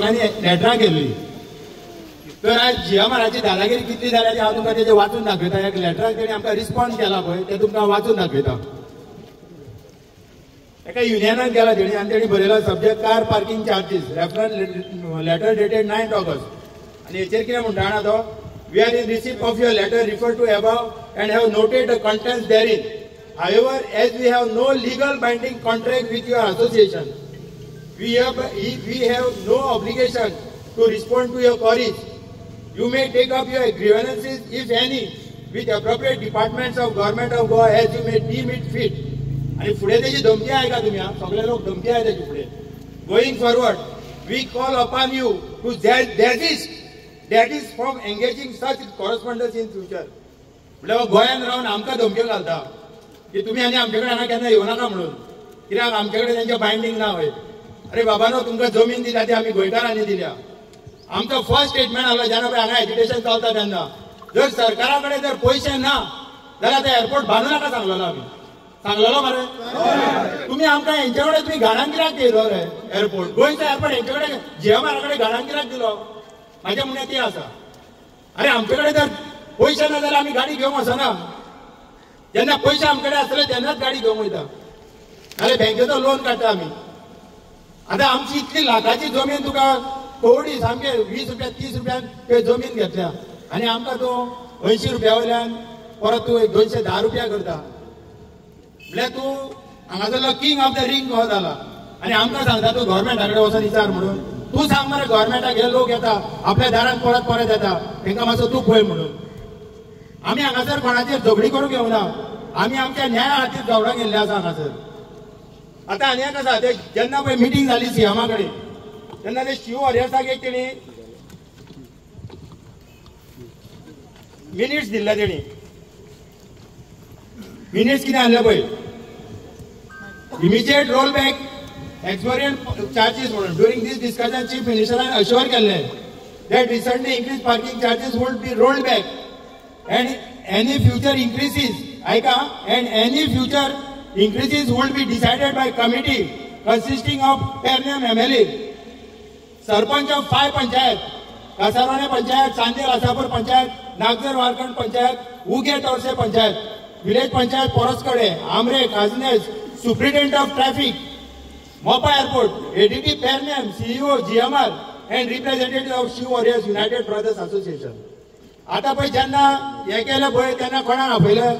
लेटरां केल्ली तर आज GMRची दादागिरी कितली जाल्या ती हांव तुमकां तेजें वाचून दाखयता. एक लेटराक तेणी आमकां रिस्पॉन्स केला पळय तें तुमकां वाचून दाखयता. एका युनियनान गेला तेणी आनी तेणी बरयला subject car parking charges reference letter dated 9th August आनी हेचेर कितें म्हणटा जाणा तो we are in receipt of your letter refer to above and have noted the contents therein. However, as we have no legal binding contract with your association, we have no obligation to respond to your queries. You may take up your grievances, if any, with appropriate departments of government of Goa as you may deem it fit. आणि पुढे त्याची धमकी आहे का तुम्ही सगळे लोक धमकी आहे त्याची पुढे. Going forward, we call upon you to desist from engaging such correspondence in future. म्हणजे गोंयान रावन आमकां धमक्यो घालता की तुम्ही आनी आमचे कडेन हांगा केन्ना येवं नाका म्हणून कित्याक आमचे कडेन तेंचे बायंडींग ना वय. अरे बाबानो तुमकां जमीन दिल्या ती आमी गोंयकारांनी दिल्या. आमचो फर्स्ट स्टेटमेंट आसलो जेन्ना पळय हांगा एज्युकेशन चलता तेन्ना जर सरकारा कडेन जर पयशे ना जाल्यार ते एअरपोर्ट बांदूं नाका सांगलेलो आमी. सांगलेलो मरे तुम्ही आमकां हेंचे कडेन तुम्ही घाणान कित्याक केलो रे एअरपोर्ट. गोंयचो एअरपोर्ट हेंचे कडेन GMR कडेन घाणान कित्याक दिलो म्हाजें म्हणणें तें आसा. अरे आमचे कडेन जर पयशे ना जाल्यार आमी गाडी घेवंक वचना. जेन्ना पयशे आमचे कडेन आसतले तेन्नाच गाडी घेवंक वयता नाल्यार बँकेचो लोन काडटा आमी. आतां आमची इतली लाखाची जमीन तुका कोवडी सामके 20 रुपया 30 रुपयान जमीन घेतल्या आनी आमकां तूं 80 रुपया वयल्यान परत तूं 210 रुपया करता. म्हळ्यार तूं हांगासरलो किंग ऑफ द रिंग हो जाला आनी आमकां सांगता तूं गव्हर्मेंटा कडेन वचून विचार म्हणून. तूं सांग मरे गव्हर्मेंटाक हे लोक येता आपल्या दारान परत परत येता तांकां मातसो तूं पळय म्हणून. आमी हांगासर कोणाचेर झगडी करूंक येवना. आमी आमच्या न्याया खातीर झगडोंक गेल्ले आसा हांगासर. आतां आनी एक आसा ते जेन्ना पळय मिटींग जाली CMA कडेन तेन्ना ते शिव वॉरियर्साक एक तेणी मिनिट्स दिल्ले. तेणी मिनिट्स कितें आहले पळय इमिजिएट रोल बॅक एक्सोरियंट चार्जीस म्हणून. ड्युरिंग दीस डिस्कशन चीफ मिनिस्टरान अश्योर केल्ले that recently increase parking charges would be rolled back and any future increases would be decided by committee consisting of Pernem MLA, sarpanch of 5 panchayat Kasarwane panchayat, Chander Asapur panchayat, Nagzar Warkhand panchayat, Uge Torse panchayat, village panchayat Poraskade, Amare, Khajanes, superintendent of traffic, Mopa airport, ADT Pernem, CEO GMR and representative of Shiv Warriors United Brothers Association. आता पळय जेन्ना हे केलें पळय तेन्ना कोणाक आपयलें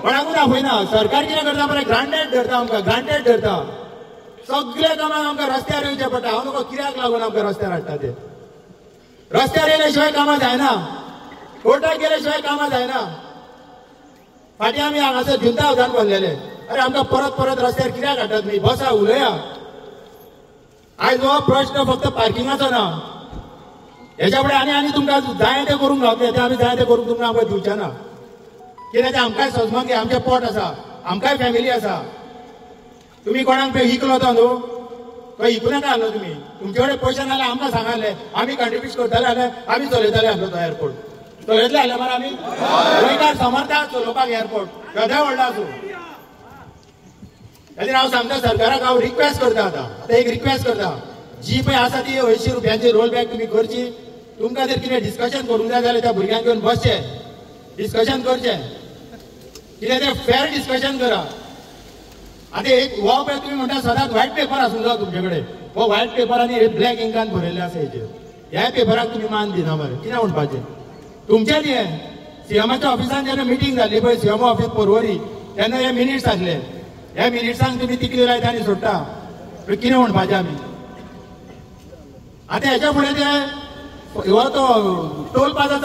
कोणाकूच आपयना. सरकार कितें करता मरे ग्रांटेड धरता आमकां ग्रांटेड धरता. सगळे कामाक आमकां रस्त्यार येवचें पडटा. हांव तुका कित्याक लागून आमकां रस्त्यार हाडटा ते. रस्त्यार येयल्या शिवाय कामां जायना. कोर्टाक गेल्या शिवाय कामां जायना. फाटीं आमी हांगासर जुंता हावजान भरलेले. अरे आमकां परत परत रस्त्यार कित्याक हाडटात न्ही. बसा उलया. आयज हो प्रश्न फक्त पार्किंगाचो ना. हेच्या फुडें आनी तुमकां जाय तें करूंक गावतलें तें आमी जाय तें करूंक तुमकां आमकां दिवचें ना. कित्याक तें आमकांय सजमंगे आमचें पोट आसा आमकांय फॅमिली आसा. तुमी कोणाक पळय इकलो तो न्हू तो इकूं नाका आहलो तुमी. तुमचे कडेन पयशे नाल्यार आमकां सांगाले आमी कंट्रिब्यूट करताले जाल्यार आमी चलयताले आहलो तो एअरपोर्ट. चलयतले आहले मरे आमी गोंयकार समर्थ आहात चलोवपाक एअरपोर्ट केदोय व्हडलो आसूं. खातीर हांव सांगता सरकाराक हांव रिक्वेस्ट करता. आतां एक रिक्वेस्ट करता जी पळय आसा ती 80 रुपयांची रोल बॅक तुमी करची. तुमकां जर कितें डिस्कशन करूंक जाय जाल्यार त्या भुरग्यांक घेवन बसचें डिस्कशन करचें. कितें तें फेर डिस्कशन करा. आतां एक हो पळय तुमी म्हणटा सदांच व्हायट पेपर आसूंक जाय तुमचे कडेन. हो व्हायट पेपर आनी ब्लॅक इंकान बरयल्ले आसा हेचेर. ह्या पेपराक तुमी मान दिना मरे कितें म्हणपाचें तुमचें न्ही हें. CMच्या ऑफिसान जेन्ना मिटींग जाल्ली पळय CM ऑफिस पर्वरी तेन्ना हे मिनिट्स आसले. ह्या मिनिट्सांक तुमी तिकली लायता आनी सोडटा. कितें म्हणपाचें आमी. आतां हेच्या फुडें ते हो तो टोल प्लाझा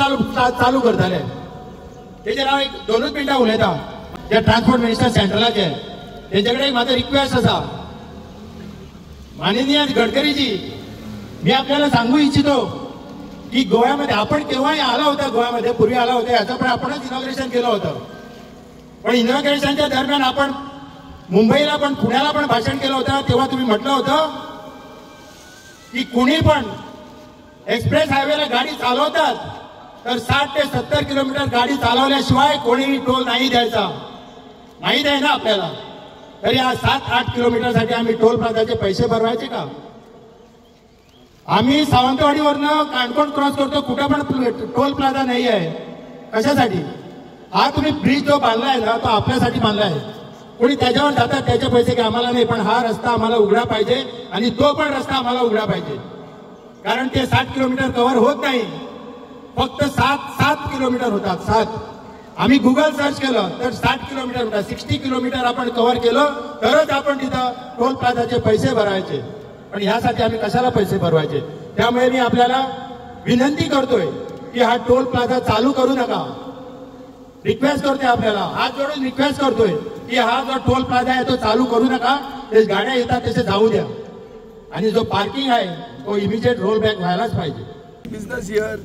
चालू करताले तेजेर हांव एक 2 मिनटां उलयतां. जे ट्रान्सपोर्ट मिनिस्टर सेंट्रलाचे तेजे कडेन म्हाजो रिक्वेस्ट आसा. माननीय गडकरीजी मी आपल्याला सांगू इच्छितो की गोव्यामध्ये आपण केव्हाही आला होता. गोव्यामध्ये पूर्वी आला होता याचं पण आपणच इनॉग्रेशन केलं होतं. पण इनॉग्रेशनच्या दरम्यान आपण मुंबईला पण पुण्याला पण भाषण केलं होतं. तेव्हा तुम्ही म्हटलं होतं की कुणी पण एक्सप्रेस हायवेला गाडी चालवतात तर 60 ते 70 किलोमीटर गाडी चालवल्याशिवाय कोणीही टोल नाही द्यायचा. माहित आहे ना आपल्याला. तरी आज 7-8 किलोमीटरसाठी आम्ही टोल प्लाझाचे पैसे भरवायचे का. आम्ही सावंतवाडीवरनं काणकोण क्रॉस करतो, कुठं पण टोल प्लाझा नाही आहे. कशासाठी? हा तुम्ही ब्रिज जो बांधलाय ना तो आपल्यासाठी बांधलाय. कोणी त्याच्यावर जातात त्याचे पैसे की आम्हाला नाही, पण हा रस्ता आम्हाला उघडा पाहिजे आणि तो पण रस्ता आम्हाला उघडा पाहिजे. कारण ते 60 किलोमीटर कव्हर होत नाही, फक्त 7 किलोमीटर होतात. 7. आम्ही गुगल सर्च केलं तर 60 किलोमीटर होतात. 60 किलोमीटर आपण कव्हर केलं तरच आपण तिथं टोल प्लाझाचे पैसे भरायचे. पण ह्यासाठी आम्ही कशाला पैसे भरवायचे? त्यामुळे मी आपल्याला विनंती करतोय की हा टोल प्लाझा चालू करू नका. रिक्वेस्ट करतोय, आपल्याला हात जोडून रिक्वेस्ट करतोय की हा जो टोल प्लाझा आहे तो चालू करू नका. ते गाड्या येतात तसे जाऊ द्या. आणि जो पार्किंग आहे तो इमिजिएट रोल बॅक व्हायलाच पाहिजे. Business here,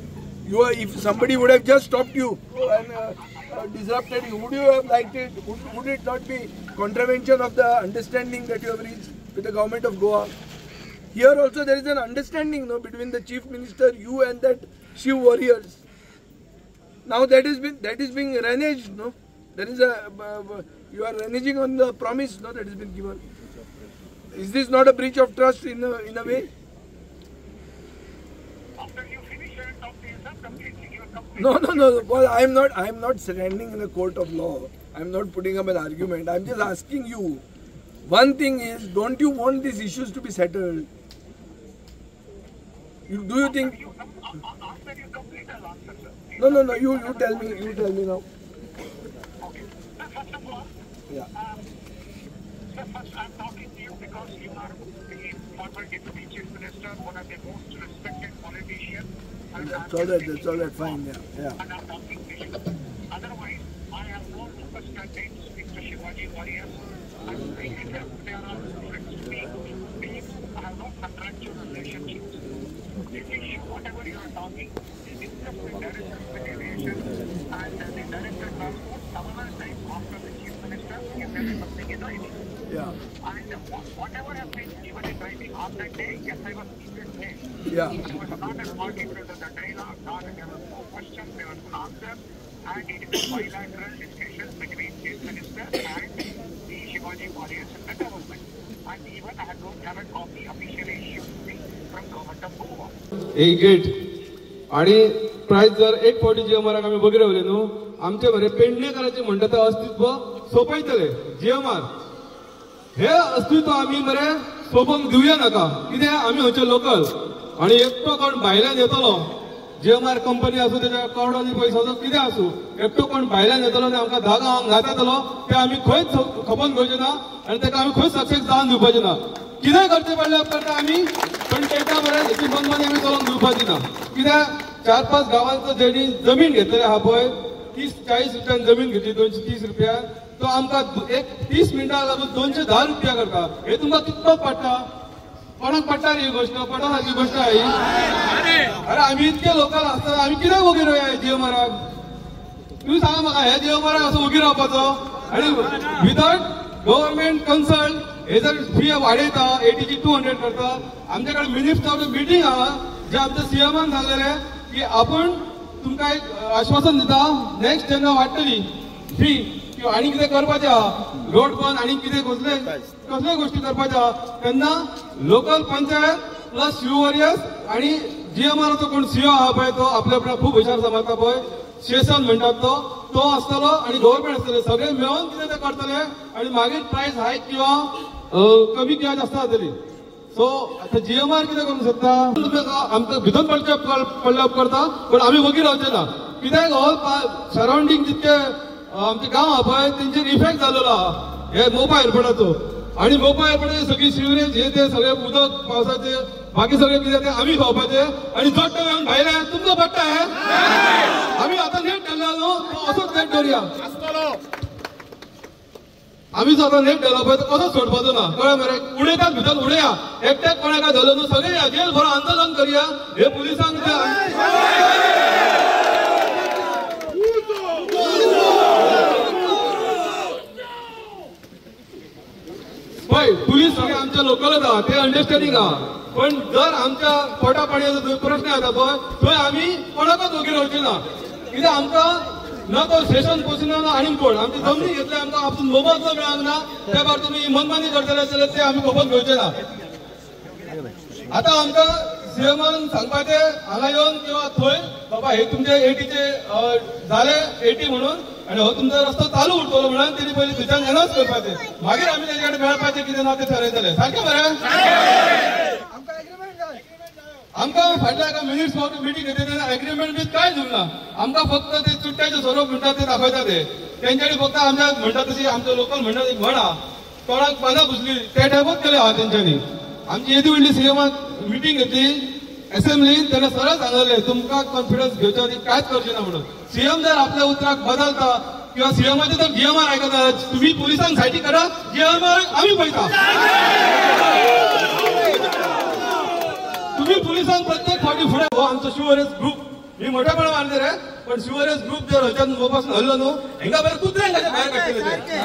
you are, if somebody would have just stopped you and disrupted you, would you have liked it? Would it not be contravention of the understanding that you have reached with the government of Goa? Here also there is an understanding, no, between the chief minister, you, and that Shiv warriors. Now that is being reneged, no. There is a you are reneging on the promise, no, that has been given. Is this not a breach of trust in a way? After you finish your talk, you are completely. No. Well, I am not standing in a court of law. I am not putting up an argument. I am just asking you. One thing is, don't you want these issues to be settled? Do you think? After you complete, I'll answer, sir. No. You tell me. You tell me now. Okay. Sir, first of all, Yeah. sir, first I'm talking to you because you are the former deputy chief minister, one of the most respected politicians. That's all right. Fine. Yeah. And I'm talking to you. Otherwise, I have no understanding to speak to Shivaji warriors. I'm saying that they are all friends to me. I have no contractual relationships. This issue, whatever you are talking, is discussed with Director of Aviation and the Director of Transport several times after the Chief Minister, if there is something in writing. Yeah. And whatever has been given in writing on that day, yes, I was seated there. Yeah. It was not a party to the dialogue, there was no question, there was an answer, and it is a bilateral discussion between Chief Minister and the Shivaji warriors in the government. And even I have a copy officially issued to me from government of Goa. एक gate आणि price जर एक फावटी GMR आम्ही बघी रावले न्हू आमचे बरे पेडणेकारांचे म्हणटा ते अस्तित्व सोंपयतले. जीएमआर हे अस्तित्व आम्ही बरे सोंपोवंक दिवया नाका. कित्याक आमी हांगचे लोकल आणि एकटो कोण भायल्यान येतलो जीएमआर कंपनी आसूं त्याच्या करोडांनी पयसाचो कितें आसूं एकटो कोण भायल्यान येतलो आनी आमकां धा गांवांक घात येतलो ते आमी खंयच खपोवन घेवचे ना आनी ताका आमी खंयच सक्सेस जावन दिवपाचे ना. कितें करचें पडलें उपकारता आमी पण तेका बरें हेची मनमानी आमी चलोवंक दिवपाची ना. कित्याक 4-5 गांवांचो जेणी जमीन घेतलेली आहा पळय 30-40 रुपयान जमीन घेतली 230 रुपया तो आमकां एक 30 मिनटां लागून 210 रुपया करता. हे तुमकां कितको पडटा? कोणाक पडटा रे ही गोष्ट? पडोवपाची गोष्ट आहे ही. अरे आम्ही इतके लोकल आसतना आम्ही कित्याक वगीर रावया जीएमआराक? तुम्ही सांगा म्हाका ह्या जीएमआराक असो वगीर रावपाचो आणि विदाउट गव्हर्नमेंट कन्सल्ट हे जर फी वाडयता 80 200 करता. आमच्याकडे मिनिट्स ऑफ द मीटिंग आहा जे आमच्या सीएमान सांगलेले की आपण तुमकां एक आश्वासन दिता नेक्स्ट जेन्ना वाडटली फी किंवा आणि कितें करपाचें आहा रोड बंद आणि कितें कसले गोष्टी करपाच्यो आहा तेन्ना local panchayat plus Shiv Warriors आणि जीएमआरचो कोण सीओ आहा पळय तो आपल्या आपल्या खूब हुशार समजता पळय शेसन म्हणटात तो आसतलो आणि गव्हर्नमेंट आसतले सगळे मेळून कितें ते करतले आणि मागीर प्रायस हायक किंवा कमी किंवा जास्त जातली. सो आता जीएमआर कितें करूंक सोदता आमकां भितर पडल्या उपकारता पण आमी वगीर रावचे ना. कित्याक ऑल सरावंडींग जितके आमचे गांव आहा पळय तेंचेर इफेक्ट जाल्लो आहा हे मोबायल एअरपोर्टाचो आणि मोबायल एअरपोर्टाचे सगळी सिवरेज हे ते सगळे उदक पावसाचे बाकी सगळे कितें ते आमी खावपाचे आणि जड मेळून भायले तुमकां पडटा हे आमी आतां नेट घाल्ला न्हू तो असोच नेट दवरया. आमी जो आतां नेट घाला पळय तो कसोच सोडपाचो ना कळ्ळें मरे. उडयतात भितर उडया एकट्याक कोणाक धरलो न्हू सगळे या जेल भरो आंदोलन करया हे पुलिसांक पळय पुलीस सगळे आमच्या लोकलच आहा ते अंडरस्टँडिंग आहा पण जर आमच्या पोटा पाणयाचो प्रश्न येता पळय थंय आमी कोणाकच वगीर रावचे ना. कित्याक आमकां ना तो स्टेशन पोचना ना आनीक कोण आमची जमनी घेतली आमकां आपूण मोबायल मेळांक ना त्या भायर तुमी मनमानी करतले जाल्यार ते आमी खपोवन घेवचे ना. आतां आमकां सीएमान सांगपाचे हांगा येवन किंवा थंय बाबा हे तुमचे 80चे झाले 80 म्हणून आणि हो तुमचो रस्तो चालू उरतलो म्हणून तेणी पयलीं थंयच्यान अनाउन्स करपाचे मागीर आमी तेजे कडेन मेळपाचें कितें ना तें ठरयतले सारकें मरे आमकां फाटल्या एका मिनिट्स मिटींग घेतली तेन्ना एग्रीमेंट बी कांय दिवना आमकां फक्त ते चुट्ट्याचे स्वरूप म्हणटा ते दाखयता ते तेंच्यानी फक्त आमच्या म्हणटा तशी आमचो लोकल म्हणटा ती म्हणा तोंडाक पानां पुसली ते टायपूच केले आहा तेंच्यांनी आमची येदी व्हडली सीएमाक मिटींग घेतली असेंब्लीन तेन्ना सरळ सांगले तुमकां कॉन्फिडन्स घेवच्या आदी कांयच करचें ना म्हणून सीएम जर आपल्या उतराक बदलता किंवा सीएमाचे जर जीएमआर आयकता तुम्ही पुलिसांक सायटी करा जीएमआर आमी पळयता तुम्ही पोलिसांक प्रत्येक फावटी फुडें हो आमचो शिवरेस ग्रुप मी मोठेपणा मारले रे पण शिवरेस ग्रुप जर हच्यान मोपासून हल्लो न्हू हेंगा बरें कुत्र्यांक भायर काडटले ते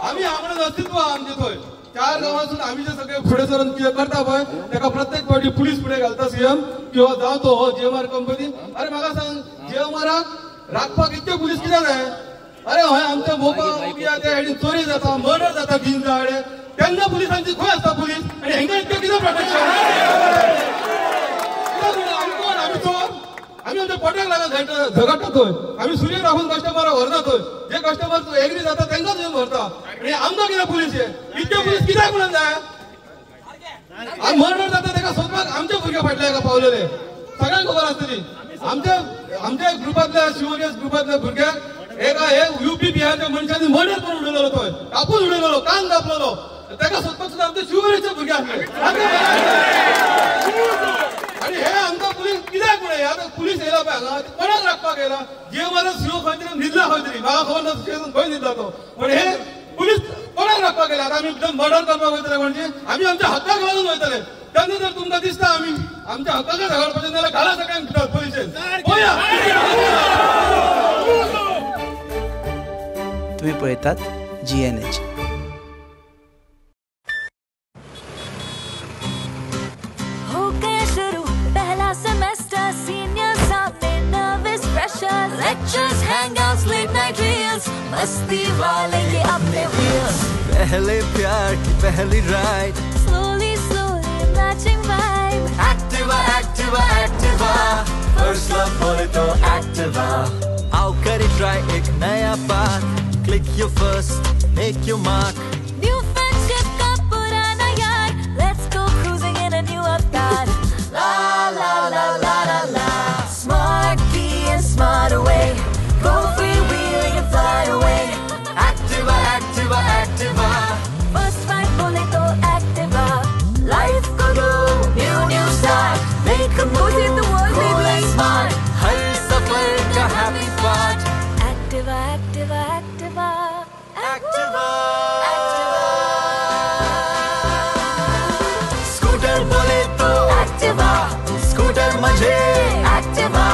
आमी आमणून अस्तित्व आमचे थंय 4 गांवांसून आमी जे सगळे फुडें सरून कितें करता पळय तेका प्रत्येक फावटी पुलीस फुडें घालता सीएम किंवा जावं तो हो जीएमआर कंपनी अरे म्हाका सांग जीएमआराक राखपाक इतके पुलीस कित्याक जाय अरे हय आमच्या मोपा उग्या त्या हेडीन चोरी जाता मर्डर जाता गिंजा हाडे तेन्ना पुलिसांची खंय आसता पुलीस आनी हेंका इतकें कितें प्रोटेक्शन आमी चोर आमी आमच्या पोटाक लागून झगडटा थंय आमी सुर्य राखून कस्टमराक व्हरना थंय जे कस्टमर एग्री जाता तेंकाच येवन व्हरता आनी आमकां कितें पुलीस इतके पुलीस कित्याक म्हणून जाय आनी मर्डर जाता तेका सोदपाक आमचे भुरगे फाटल्या हेका पावलेले सगळ्यांक खबर आसतली आमच्या ग्रुपांतल्या शिवरेस ग्रुपांतल्या भुरग्याक एका हे यूपी बिहारच्या मनशांनी मर्डर करून उडयलो थंय कापून उडयलो कान कापलेलो तेका सोदपाक सुद्दां आमचे शिवरेसचे भुरगे आसले आणि हे आमकां पुलीस कित्याक म्हणून आतां पुलीस येयला पळय हांगा कोणाक राखपाक येयला जीएमआरएस शिव खंय तरी न्हिदला खंय तरी म्हाका खबर ना खंय न्हिदला तो पण हे पुलीस कोणाक राखपाक येयला आतां आमी भितर मर्डर करपाक वयतले म्हणजे आमी आमच्या हक्काक लागून वयतले तेन्ना जर तुमकां दिसता आमी आमच्या हक्काक झगडपाचें जाल्यार घाला सगळ्यांक भितर पुलिशेन पळया तुम्ही पळयतात GNH. हो गया शुरू पहला सेमेस्टर सीनियर सामने nervous pressure lectures hangouts late night reels मस्ती वाले ये अपने व्हील्स पहले प्यार की पहली ride slowly slowly matching vibe Activa Activa Activa first love बोले तो एक्टिवा आओ करे ट्राई एक नया path Click your first, make your mark. New friendship का पुराना यार Let's go cruising in a new avatar La la la la la la Smart key and smart away Go freewheeling and fly away Activa, Activa, Activa First fight बोले तो Activa Life को दो new start Make a move in the world, baby, like smart हर सफर का happy part Activa, Activa, Activa Activa, Activa Scooter बोले तो Activa Scooter मजे Activa